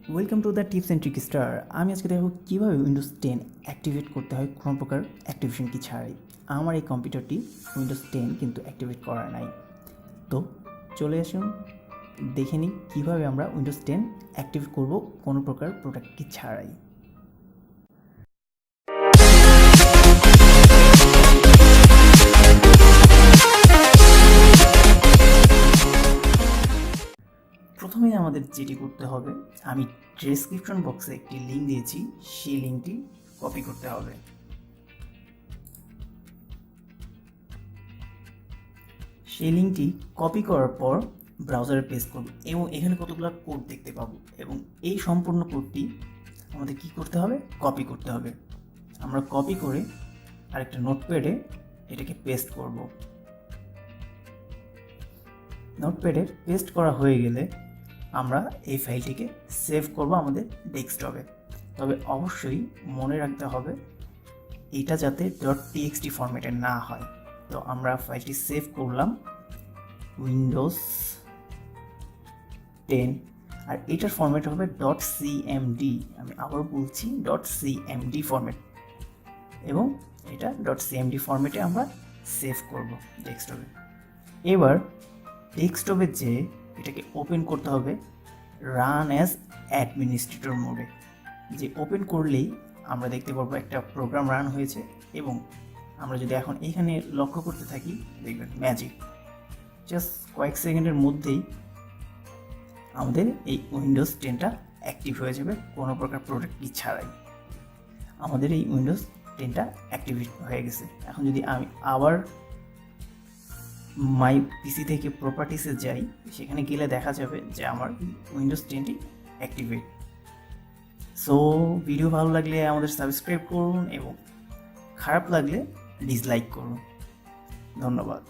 Welcome to the tips and trick star. আমি আজকে দেখব কীভাবে উইন্ডোজ 10 অ্যাক্টিভেট করতে হয় কোনো প্রকার অ্যাক্টিভেশন কি ছাড়াই। আমার এই কম্পিউটারটি উইন্ডোজ 10 কিন্তু অ্যাক্টিভেট করা নাই। তো চলে আসুন দেখে নিই কীভাবে আমরা উইন্ডোজ 10 অ্যাক্টিভেট করব কোনো প্রকার প্রোডাক্ট কি ছাড়াই। প্রথমে আমাদের যেটি করতে হবে, আমি ডেসক্রিপশন বক্সে একটি লিঙ্ক দিয়েছি, সেই লিঙ্কটি কপি করতে হবে। সেই লিঙ্কটি কপি করার পর ব্রাউজারে পেস্ট করব এবং এখানে কতগুলো কোড দেখতে পাবো এবং এই সম্পূর্ণ কোডটি আমাদের কি করতে হবে, কপি করতে হবে। আমরা কপি করে আরেকটা নোটপ্যাডে এটাকে পেস্ট করব। নোটপ্যাডে পেস্ট করা হয়ে গেলে আমরা এই ফাইলটিকে সেভ করব আমাদের ডেস্কটপে। তবে অবশ্যই মনে রাখতে হবে এটা যাতে .txt ফরম্যাটে না হয়। তো আমরা ফাইলটি সেভ করলাম উইন্ডোজ 10, আর এটার ফরম্যাট হবে .cmd। আমি আবার বলছি .cmd ফরম্যাট, এবং এটা .cmd ফরম্যাটে আমরা সেভ করব ডেস্কটপে। এবার ডেস্কটপে যে এটাকে ওপেন করতে হবে রান অ্যাজ অ্যাডমিনিস্ট্রেটর মোডে। যে ওপেন করলেই আমরা দেখতে পারবো একটা প্রোগ্রাম রান হয়েছে, এবং আমরা যদি এখন এখানে লক্ষ্য করতে থাকি দেখবেন ম্যাজিক, জাস্ট কয়েক সেকেন্ডের মধ্যেই আমাদের এই উইন্ডোজ 10টা অ্যাক্টিভ হয়ে যাবে কোনো প্রকার প্রোডাক্ট কি ছাড়াই। আমাদের এই উইন্ডোজ 10টা অ্যাক্টিভেট হয়ে গেছে। এখন যদি আমি আবার মাই পিসি থেকে প্রপার্টিসে যাই, সেখানে গেলে দেখা যাবে যে আমার উইন্ডোজ 10টি অ্যাক্টিভেট। সো ভিডিও ভালো লাগলে আমাদের সাবস্ক্রাইব করুন এবং খারাপ লাগলে ডিসলাইক করুন। ধন্যবাদ।